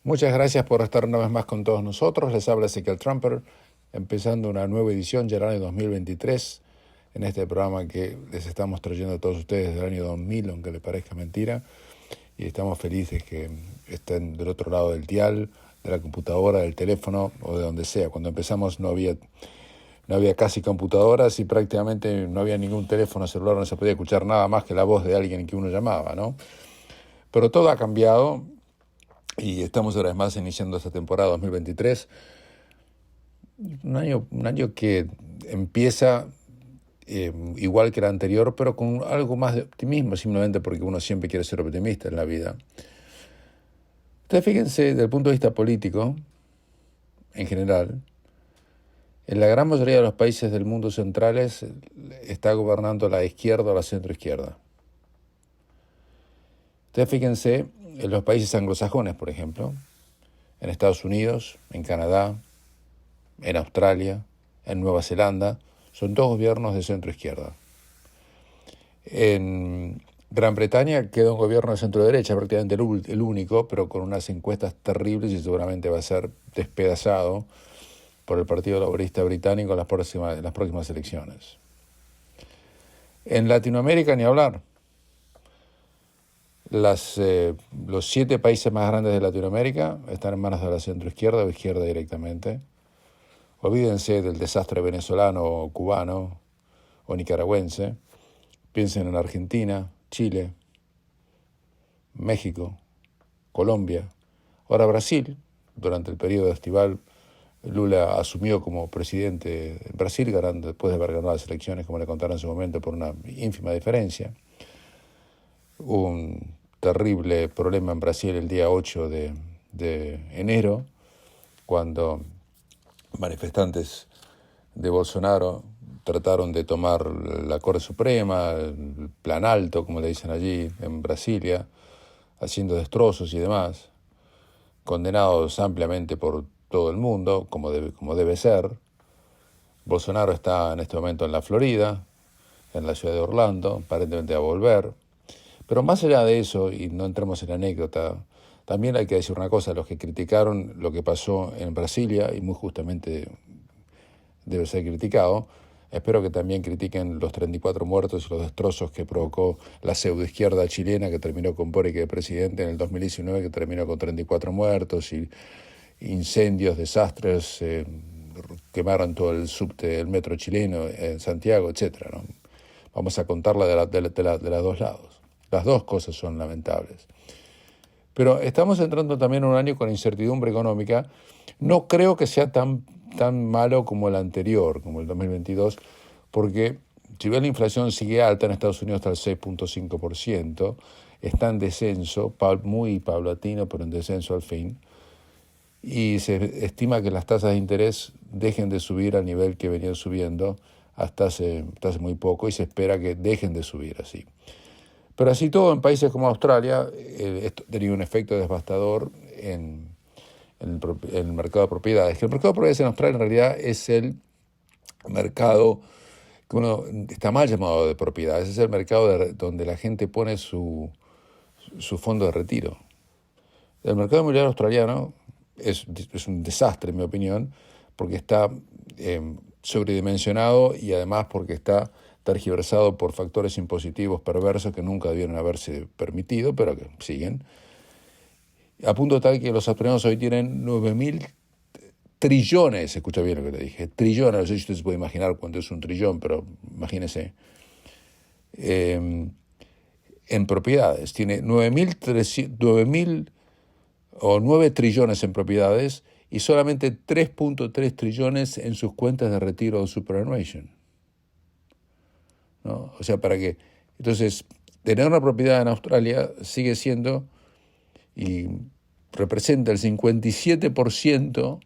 Muchas gracias por estar una vez más con todos nosotros. Les habla Ezequiel Trumper, empezando una nueva edición ya el año 2023, en este programa que les estamos trayendo a todos ustedes del año 2000, aunque les parezca mentira, y estamos felices que estén del otro lado del dial, de la computadora, del teléfono o de donde sea. Cuando empezamos no había casi computadoras y prácticamente no había ningún teléfono celular, no se podía escuchar nada más que la voz de alguien que uno llamaba, ¿no? Pero todo ha cambiado. Y estamos una vez más iniciando esta temporada 2023, un año que empieza igual que el anterior, pero con algo más de optimismo, simplemente porque uno siempre quiere ser optimista en la vida. Ustedes fíjense, desde el punto de vista político, en general, en la gran mayoría de los países del mundo centrales está gobernando la izquierda o la centroizquierda. Ustedes fíjense en los países anglosajones, por ejemplo, en Estados Unidos, en Canadá, en Australia, en Nueva Zelanda, son todos gobiernos de centro-izquierda. En Gran Bretaña queda un gobierno de centro-derecha, prácticamente el único, pero con unas encuestas terribles y seguramente va a ser despedazado por el Partido Laborista Británico en las próximas elecciones. En Latinoamérica, ni hablar. Los 7 países más grandes de Latinoamérica están en manos de la centroizquierda o izquierda directamente. Olvídense del desastre venezolano o cubano o nicaragüense. Piensen en Argentina, Chile, México, Colombia. Ahora Brasil, durante el periodo estival, Lula asumió como presidente en Brasil, después de haber ganado las elecciones, como le contaron en su momento, por una ínfima diferencia. Un terrible problema en Brasil el día 8 de enero, cuando manifestantes de Bolsonaro trataron de tomar la Corte Suprema, el Planalto, como le dicen allí, en Brasilia, haciendo destrozos y demás, condenados ampliamente por todo el mundo, como debe ser. Bolsonaro está en este momento en la Florida, en la ciudad de Orlando, aparentemente va a volver. Pero más allá de eso, y no entremos en la anécdota, también hay que decir una cosa: los que criticaron lo que pasó en Brasilia, y muy justamente debe ser criticado, espero que también critiquen los 34 muertos y los destrozos que provocó la pseudoizquierda chilena, que terminó con Boric de presidente en el 2019, que terminó con 34 muertos y incendios, desastres, quemaron todo el subte, el metro chileno en Santiago, etc., ¿no? Vamos a contarla de los dos lados. Las dos cosas son lamentables. Pero estamos entrando también en un año con incertidumbre económica. No creo que sea tan malo como el anterior, como el 2022, porque si bien la inflación sigue alta, en Estados Unidos está al 6.5%, está en descenso, muy paulatino, pero en descenso al fin, y se estima que las tasas de interés dejen de subir al nivel que venían subiendo hasta hace muy poco, y se espera que dejen de subir así. Pero así todo, en países como Australia, esto tenía un efecto devastador en el mercado de propiedades. Que el mercado de propiedades en Australia en realidad es el mercado que uno está mal llamado de propiedades, es el mercado donde la gente pone su fondo de retiro. El mercado inmobiliario australiano es un desastre, en mi opinión, porque está sobredimensionado y además porque está tergiversado por factores impositivos perversos que nunca debieron haberse permitido, pero que siguen. A punto tal que los australianos hoy tienen 9.000 trillones, escucha bien lo que le dije, trillones, no sé si usted se puede imaginar cuánto es un trillón, pero imagínese, en propiedades. Tiene 9 trillones en propiedades y solamente 3.3 trillones en sus cuentas de retiro o superannuation, ¿no? O sea, ¿para qué? Entonces, tener una propiedad en Australia sigue siendo y representa el 57%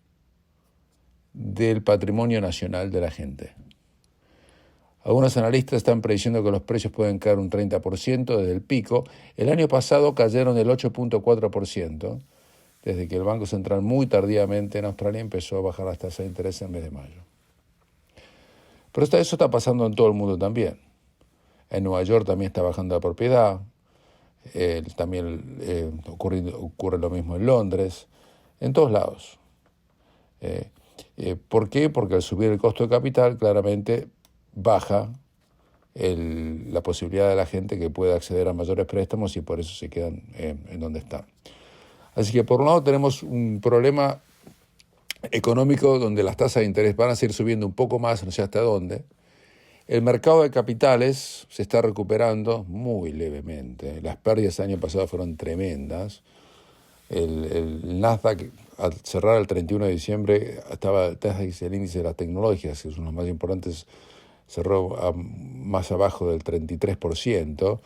del patrimonio nacional de la gente. Algunos analistas están prediciendo que los precios pueden caer un 30% desde el pico. El año pasado cayeron el 8.4%, desde que el Banco Central muy tardíamente en Australia empezó a bajar las tasas de interés en el mes de mayo. Pero eso está pasando en todo el mundo también. En Nueva York también está bajando la propiedad. También ocurre lo mismo en Londres. en todos lados. ¿Por qué? Porque al subir el costo de capital, claramente baja la posibilidad de la gente que pueda acceder a mayores préstamos y por eso se quedan en donde están. Así que por un lado tenemos un problema económico donde las tasas de interés van a seguir subiendo un poco más, no sé hasta dónde. El mercado de capitales se está recuperando muy levemente. Las pérdidas el año pasado fueron tremendas. El Nasdaq, al cerrar el 31 de diciembre, el índice de las tecnologías, que son los más importantes, cerró más abajo del 33%.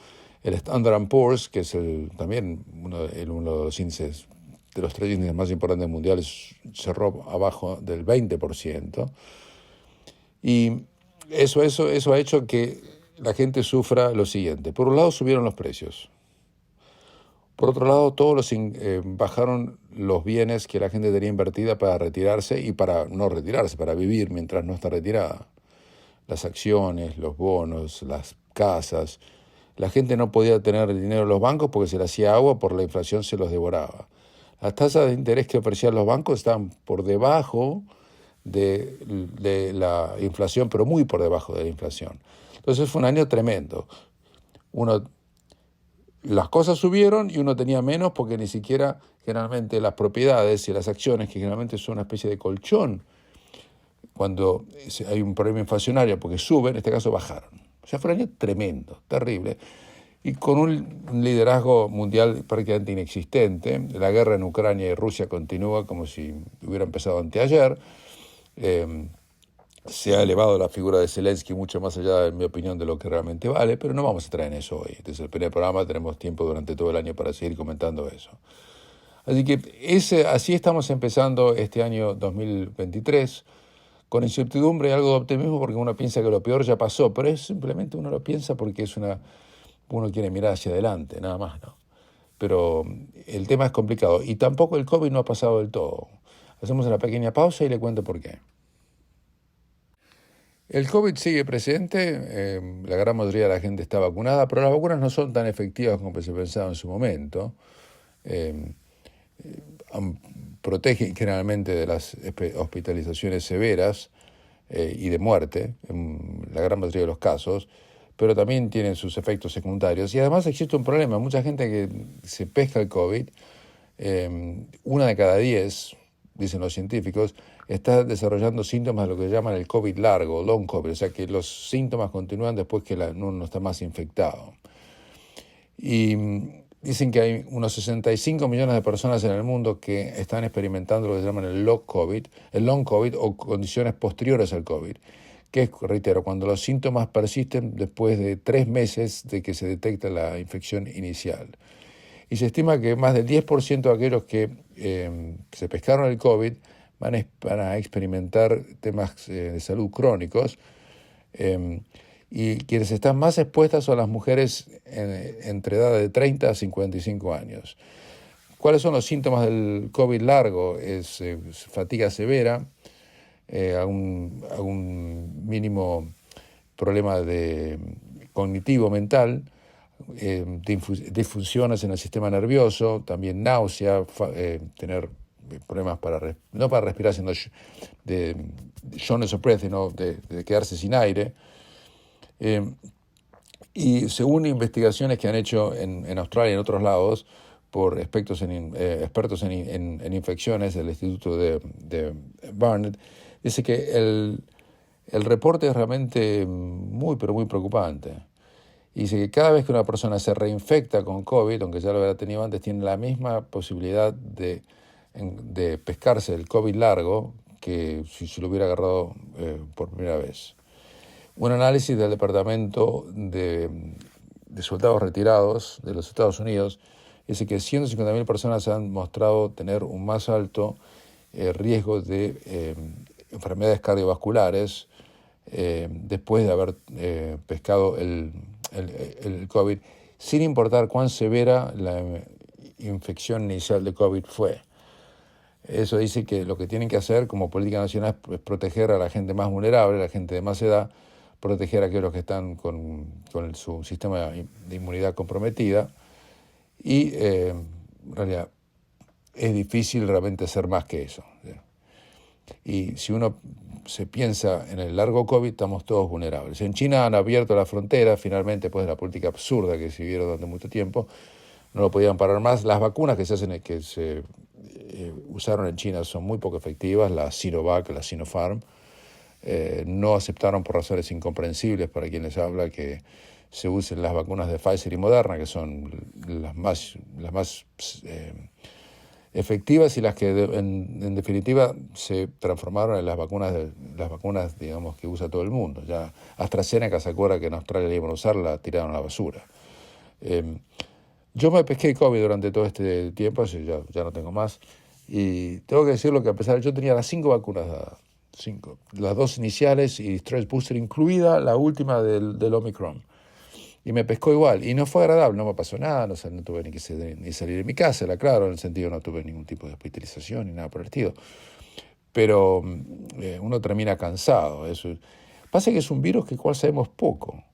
El Standard & Poor's, que es también uno de los índices, de los 3 índices más importantes mundiales, cerró abajo del 20%. Y eso ha hecho que la gente sufra lo siguiente. Por un lado subieron los precios. Por otro lado, bajaron los bienes que la gente tenía invertida para retirarse y para no retirarse, para vivir mientras no está retirada. Las acciones, los bonos, las casas. La gente no podía tener dinero en los bancos porque se le hacía agua, por la inflación se los devoraba. Las tasas de interés que ofrecían los bancos estaban por debajo de la inflación, pero muy por debajo de la inflación. Entonces fue un año tremendo. Las cosas subieron y uno tenía menos porque ni siquiera generalmente las propiedades y las acciones, que generalmente son una especie de colchón, cuando hay un problema inflacionario porque suben, en este caso bajaron. O sea, fue un año tremendo, terrible, y con un liderazgo mundial prácticamente inexistente. La guerra en Ucrania y Rusia continúa como si hubiera empezado anteayer. Se ha elevado la figura de Zelensky mucho más allá, en mi opinión, de lo que realmente vale, pero no vamos a entrar en eso hoy. Desde el primer programa tenemos tiempo durante todo el año para seguir comentando eso. Así que así estamos empezando este año 2023, con incertidumbre y algo de optimismo, porque uno piensa que lo peor ya pasó, pero es simplemente uno lo piensa porque uno quiere mirar hacia adelante, nada más, ¿no? Pero el tema es complicado y tampoco el COVID no ha pasado del todo. Hacemos una pequeña pausa y le cuento por qué. El COVID sigue presente, la gran mayoría de la gente está vacunada, pero las vacunas no son tan efectivas como se pensaba en su momento. Protegen generalmente de las hospitalizaciones severas y de muerte, en la gran mayoría de los casos, pero también tienen sus efectos secundarios. Y además existe un problema, mucha gente que se pesca el COVID, 1 de cada 10, dicen los científicos, está desarrollando síntomas de lo que llaman el COVID largo, long COVID, o sea que los síntomas continúan después que uno no está más infectado. Y dicen que hay unos 65 millones de personas en el mundo que están experimentando lo que se llaman el long COVID o condiciones posteriores al COVID, que es, reitero, cuando los síntomas persisten después de 3 meses de que se detecta la infección inicial. Y se estima que más del 10% de aquellos que se pescaron el COVID van a experimentar temas de salud crónicos, y quienes están más expuestas son las mujeres entre edad de 30 a 55 años. ¿Cuáles son los síntomas del COVID largo? Es fatiga severa, algún mínimo problema cognitivo mental, disfunciones en el sistema nervioso, también náusea, tener problemas no para respirar, sino de shortness of breath, sino de quedarse sin aire. Y según investigaciones que han hecho en Australia y en otros lados por expertos en infecciones del Instituto de Barnett, dice que el reporte es realmente muy, pero muy preocupante. Y dice que cada vez que una persona se reinfecta con COVID, aunque ya lo había tenido antes, tiene la misma posibilidad de pescarse el COVID largo que si se lo hubiera agarrado por primera vez. Un análisis del Departamento de Soldados Retirados de los Estados Unidos dice que 150.000 personas han mostrado tener un más alto riesgo de enfermedades cardiovasculares después de haber pescado el COVID, sin importar cuán severa la infección inicial de COVID fue. Eso dice que lo que tienen que hacer como política nacional es proteger a la gente más vulnerable, a la gente de más edad, proteger a aquellos que están con su sistema de inmunidad comprometida y en realidad es difícil realmente hacer más que eso. Y si uno se piensa en el largo COVID, estamos todos vulnerables. En China han abierto la frontera, finalmente, después de la política absurda que siguieron durante mucho tiempo, no lo podían parar más. Las vacunas que se usaron en China son muy poco efectivas, la Sinovac, la Sinopharm. No aceptaron por razones incomprensibles para quienes habla que se usen las vacunas de Pfizer y Moderna, que son las más efectivas y las que en definitiva se transformaron en las vacunas digamos que usa todo el mundo. Ya AstraZeneca se acuerda que en Australia iban a usar, la tiraron a la basura. Yo me pesqué COVID durante todo este tiempo, así ya no tengo más, y tengo que decirlo que a pesar de yo tenía las 5 vacunas dadas, 5, las 2 iniciales y 3 booster, incluida la última del Omicron. Y me pescó igual, y no fue agradable, no me pasó nada, no tuve ni salir de mi casa, era claro, en el sentido no tuve ningún tipo de hospitalización ni nada por el estilo. Pero uno termina cansado. Pasa que es un virus que cual sabemos poco.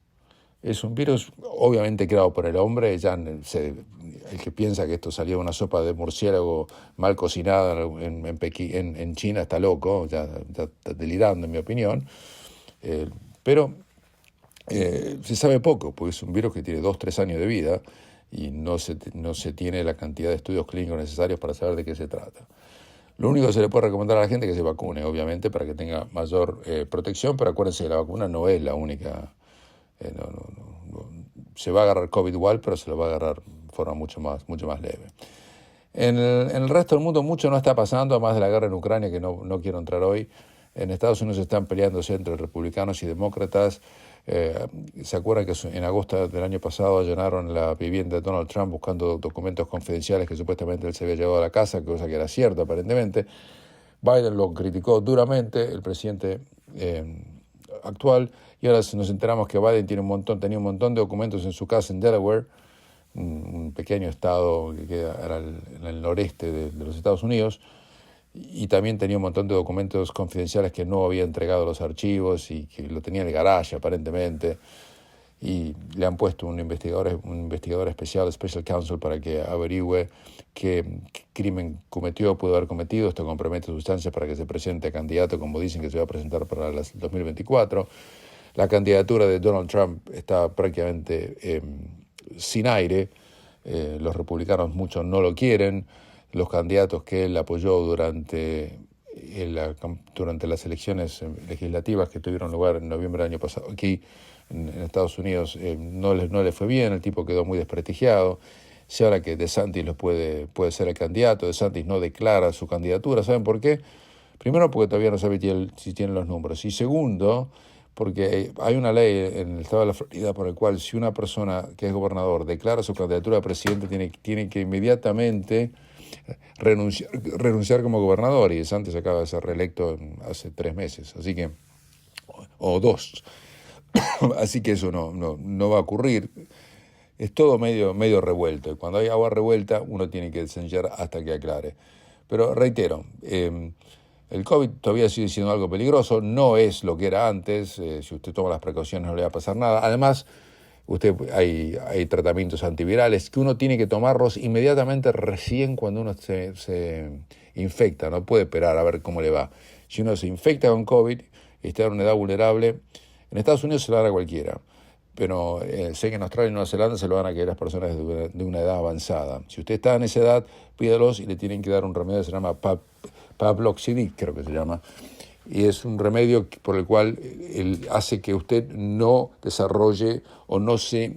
Es un virus obviamente creado por el hombre, el que piensa que esto salió de una sopa de murciélago mal cocinada en China está loco, ya está delirando en mi opinión, pero se sabe poco, porque es un virus que tiene 2-3 años de vida y no se tiene la cantidad de estudios clínicos necesarios para saber de qué se trata. Lo único que se le puede recomendar a la gente es que se vacune, obviamente, para que tenga mayor protección, pero acuérdense que la vacuna no es la única. Se va a agarrar COVID igual, pero se lo va a agarrar de forma mucho más leve. En el resto del mundo mucho no está pasando, además de la guerra en Ucrania, que no quiero entrar hoy. En Estados Unidos están peleándose entre republicanos y demócratas. ¿Se acuerdan que en agosto del año pasado allanaron la vivienda de Donald Trump buscando documentos confidenciales que supuestamente él se había llevado a la casa, cosa que era cierta aparentemente? Biden lo criticó duramente, el presidente actual, y ahora nos enteramos que Biden tenía un montón de documentos en su casa en Delaware, un pequeño estado que queda en el noreste de los Estados Unidos, y también tenía un montón de documentos confidenciales que no había entregado a los archivos y que lo tenía en el garaje aparentemente, y le han puesto un investigador especial, Special Counsel, para que averigüe qué crimen pudo haber cometido. Esto compromete sustancias para que se presente a candidato, como dicen que se va a presentar para el 2024. La candidatura de Donald Trump está prácticamente sin aire. Los republicanos muchos no lo quieren. Los candidatos que él apoyó durante las elecciones legislativas que tuvieron lugar en noviembre del año pasado aquí en Estados Unidos, no le fue bien, el tipo quedó muy desprestigiado. Se habla que DeSantis puede ser el candidato. DeSantis no declara su candidatura. ¿Saben por qué? Primero, porque todavía no sabe si tiene los números. Y segundo, porque hay una ley en el estado de la Florida por el cual si una persona que es gobernador declara su candidatura a presidente, tiene que inmediatamente renunciar como gobernador, y DeSantis acaba de ser reelecto hace 3 meses, así que, o 2. Así que eso no va a ocurrir. Es todo medio revuelto. Cuando hay agua revuelta, uno tiene que desenchallar hasta que aclare. Pero reitero, el COVID todavía sigue siendo algo peligroso, no es lo que era antes. Si usted toma las precauciones no le va a pasar nada. Además, hay tratamientos antivirales que uno tiene que tomarlos inmediatamente recién cuando uno se infecta. No puede esperar a ver cómo le va. Si uno se infecta con COVID y está en una edad vulnerable, en Estados Unidos se lo dan a cualquiera, pero sé que en Australia y Nueva Zelanda se lo dan a aquellas personas de una edad avanzada. Si usted está en esa edad, pídalos y le tienen que dar un remedio que se llama Pavloxivir, creo que se llama. Y es un remedio por el cual hace que usted no desarrolle o no se...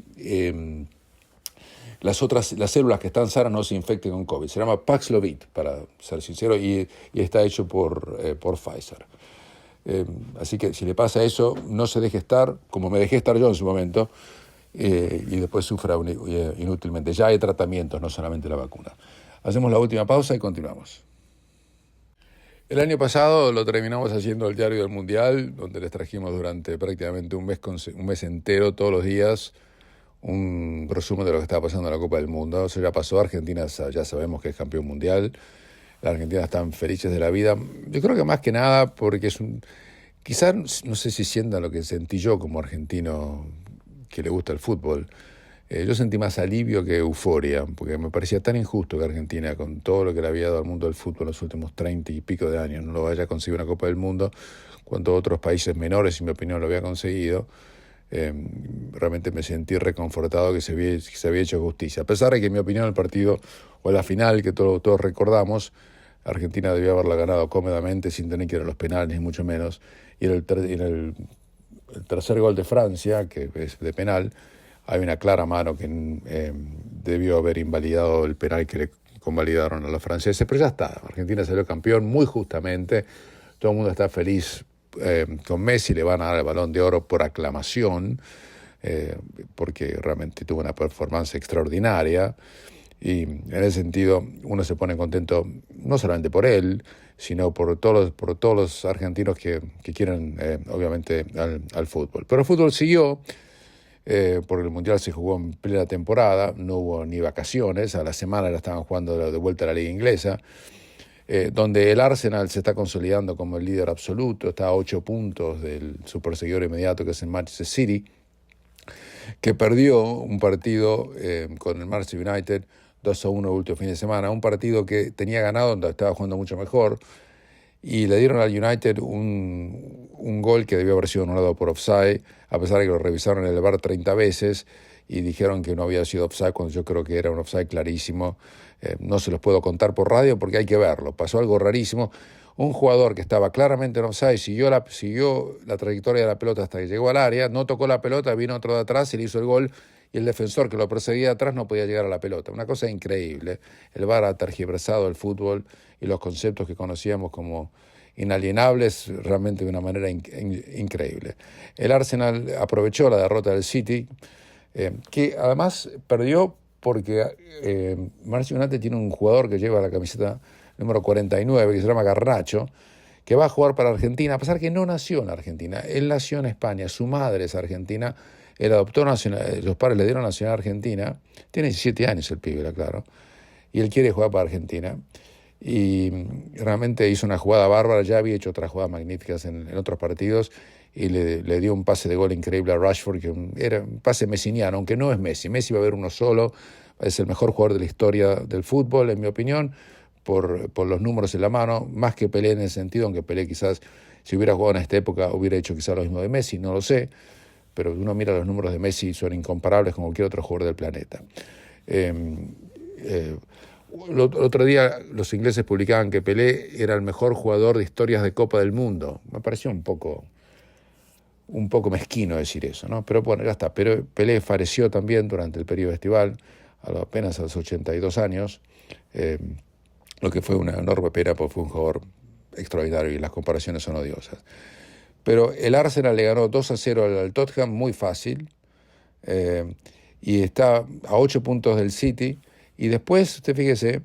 las células que están sanas no se infecten con COVID. Se llama Paxlovid, para ser sincero, y está hecho por Pfizer. Así que si le pasa eso, no se deje estar, como me dejé estar yo en su momento, y después sufra inútilmente. Ya hay tratamientos, no solamente la vacuna. Hacemos la última pausa y continuamos. El año pasado lo terminamos haciendo el Diario del Mundial, donde les trajimos durante prácticamente un mes entero, todos los días, un resumen de lo que estaba pasando en la Copa del Mundo. Eso ya pasó. Argentina ya sabemos que es campeón mundial. Las argentinas están felices de la vida. Yo creo que más que nada porque quizás no sé si sientan lo que sentí yo como argentino que le gusta el fútbol. Yo sentí más alivio que euforia, porque me parecía tan injusto que Argentina, con todo lo que le había dado al mundo del fútbol en los últimos 30 y pico de años, no lo haya conseguido una Copa del Mundo, cuando otros países menores, en mi opinión, lo había conseguido. Realmente me sentí reconfortado que se había hecho justicia. A pesar de que, en mi opinión, el partido, o la final que todos recordamos, Argentina debió haberla ganado cómodamente sin tener que ir a los penales, ni mucho menos. Y en el tercer gol de Francia, que es de penal, hay una clara mano que debió haber invalidado el penal que le convalidaron a los franceses, pero ya está. Argentina salió campeón muy justamente. Todo el mundo está feliz con Messi, le van a dar el Balón de Oro por aclamación, porque realmente tuvo una performance extraordinaria. Y en ese sentido uno se pone contento no solamente por él, sino por todos los argentinos que quieren, obviamente, al fútbol. Pero el fútbol siguió, porque el Mundial se jugó en plena temporada, no hubo ni vacaciones, a la semana la estaban jugando de vuelta a la Liga Inglesa, donde el Arsenal se está consolidando como el líder absoluto, está a 8 puntos del su perseguidor inmediato, que es el Manchester City, que perdió un partido con el Manchester United 2-1 el último fin de semana, un partido que tenía ganado, donde estaba jugando mucho mejor, y le dieron al United un gol que debió haber sido anulado por offside, a pesar de que lo revisaron en el VAR 30 veces y dijeron que no había sido offside, cuando yo creo que era un offside clarísimo. No se los puedo contar por radio porque hay que verlo. Pasó algo rarísimo. Un jugador que estaba claramente en offside siguió la trayectoria de la pelota hasta que llegó al área, no tocó la pelota, vino otro de atrás y le hizo el gol, y el defensor que lo perseguía atrás no podía llegar a la pelota. Una cosa increíble. El VAR ha tergiversado el fútbol y los conceptos que conocíamos como inalienables realmente de una manera increíble. El Arsenal aprovechó la derrota del City, que además perdió porque Manchester United tiene un jugador que lleva la camiseta número 49, que se llama Garnacho, que va a jugar para Argentina, a pesar que no nació en Argentina. Él nació en España, su madre es argentina, él adoptó los padres le dieron nacionalidad argentina, tiene 17 años el pibe, claro, y él quiere jugar para Argentina. Y realmente hizo una jugada bárbara, ya había hecho otras jugadas magníficas en otros partidos, y le dio un pase de gol increíble a Rashford, que era un pase messiniano, aunque no es Messi. Messi va a haber uno solo, es el mejor jugador de la historia del fútbol, en mi opinión, por los números en la mano, más que Pelé en ese sentido, aunque Pelé quizás, si hubiera jugado en esta época, hubiera hecho quizás lo mismo de Messi, no lo sé, pero uno mira los números de Messi, son incomparables con cualquier otro jugador del planeta. El otro día los ingleses publicaban que Pelé era el mejor jugador de historias de Copa del Mundo. Me pareció un poco mezquino decir eso, ¿no? Pero bueno, ya está. Pero Pelé falleció también durante el periodo estival, apenas a los 82 años, lo que fue una enorme pena porque fue un jugador extraordinario y las comparaciones son odiosas. Pero el Arsenal le ganó 2-0 al Tottenham, muy fácil, y está a 8 puntos del City. Y después, usted fíjese,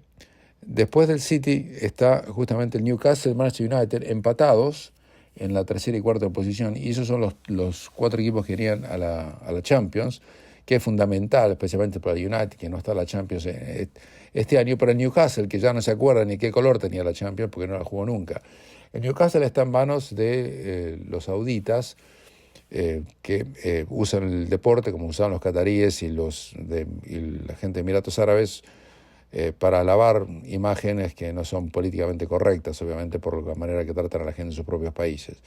después del City está justamente el Newcastle y el Manchester United empatados en la tercera y cuarta posición, y esos son los 4 equipos que irían a la Champions, que es fundamental, especialmente para el United, que no está en la Champions este año, para el Newcastle, que ya no se acuerda ni qué color tenía la Champions, porque no la jugó nunca. El Newcastle está en manos de los sauditas, que usan el deporte como usaban los cataríes y la gente de Emiratos Árabes, para alabar imágenes que no son políticamente correctas, obviamente por la manera que tratan a la gente en sus propios países.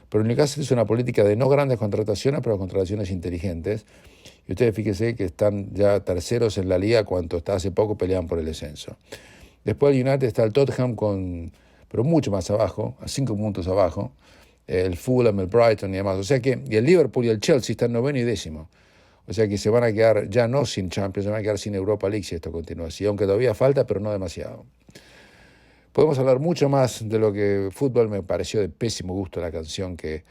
Pero el Newcastle es una política de no grandes contrataciones, pero contrataciones inteligentes. Y ustedes fíjense que están ya terceros en la liga, cuando hasta hace poco peleaban por el descenso. Después del United está el Tottenham, pero mucho más abajo, a 5 puntos abajo, el Fulham, el Brighton y demás. O sea que, y el Liverpool y el Chelsea están 9º y 10º. O sea que se van a quedar ya no sin Champions, se van a quedar sin Europa League si esto continúa así, aunque todavía falta, pero no demasiado. Podemos hablar mucho más de lo que fútbol. Me pareció de pésimo gusto la canción que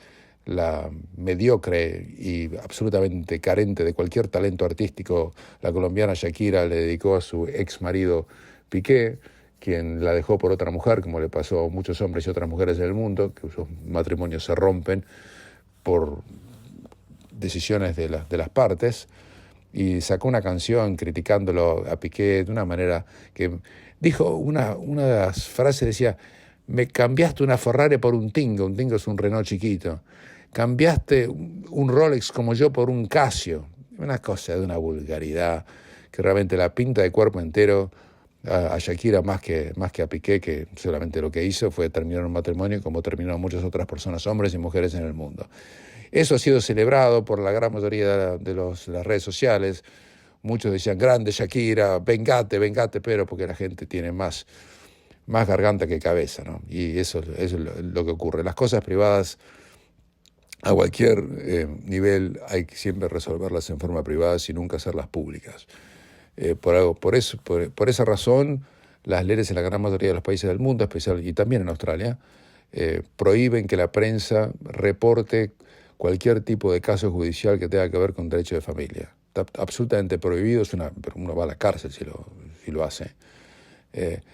la mediocre y absolutamente carente de cualquier talento artístico, la colombiana Shakira, le dedicó a su ex marido Piqué, quien la dejó por otra mujer, como le pasó a muchos hombres y otras mujeres en el mundo, que sus matrimonios se rompen por decisiones de las partes, y sacó una canción criticándolo a Piqué de una manera que dijo, una de las frases decía: me cambiaste una Ferrari por un Tingo es un Renault chiquito, cambiaste un Rolex como yo por un Casio. una cosa de una vulgaridad que realmente la pinta de cuerpo entero a Shakira más que a Piqué, que solamente lo que hizo fue terminar un matrimonio como terminaron muchas otras personas, hombres y mujeres en el mundo. Eso ha sido celebrado por la gran mayoría de las redes sociales. Muchos decían, grande Shakira, vengate, pero porque la gente tiene más garganta que cabeza, ¿no? Y eso es lo que ocurre. Las cosas privadas a cualquier nivel hay que siempre resolverlas en forma privada y nunca hacerlas públicas. Por esa razón, las leyes en la gran mayoría de los países del mundo, especial y también en Australia, prohíben que la prensa reporte cualquier tipo de caso judicial que tenga que ver con derecho de familia. Está absolutamente prohibido, pero uno va a la cárcel si lo hace,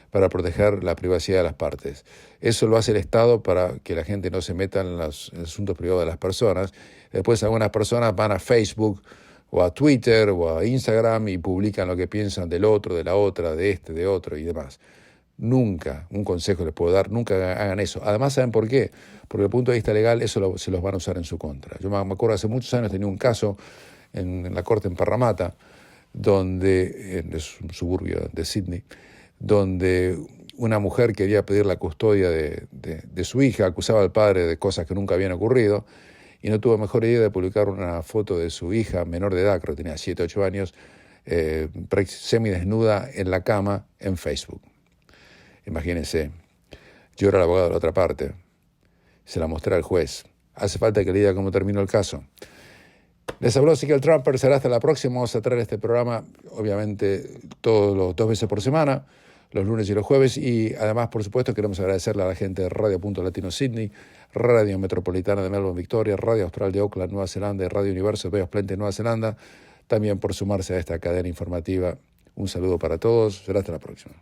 para proteger la privacidad de las partes. Eso lo hace el Estado para que la gente no se meta en los asuntos privados de las personas. Después algunas personas van a Facebook o a Twitter o a Instagram y publican lo que piensan del otro, de la otra, de otro y demás. Nunca, un consejo les puedo dar, nunca hagan eso. Además, ¿saben por qué? Porque desde el punto de vista legal eso se los van a usar en su contra. Yo me acuerdo hace muchos años tenía un caso en la corte en Parramatta, es un suburbio de Sydney, donde una mujer quería pedir la custodia de su hija, acusaba al padre de cosas que nunca habían ocurrido, y no tuvo mejor idea de publicar una foto de su hija menor de edad, creo que tenía 7, 8 años, semidesnuda en la cama en Facebook. Imagínense, yo era el abogado de la otra parte, se la mostré al juez. Hace falta que le diga cómo terminó el caso. Les habló Ezequiel Trumper, será hasta la próxima. Vamos a traer este programa, obviamente, todos los 2 veces por semana, los lunes y los jueves, y además, por supuesto, queremos agradecerle a la gente de Radio Punto Latino Sydney, Radio Metropolitana de Melbourne, Victoria, Radio Austral de Auckland, Nueva Zelanda, y Radio Universo de Bay of Plenty, Nueva Zelanda, también por sumarse a esta cadena informativa. Un saludo para todos, será hasta la próxima.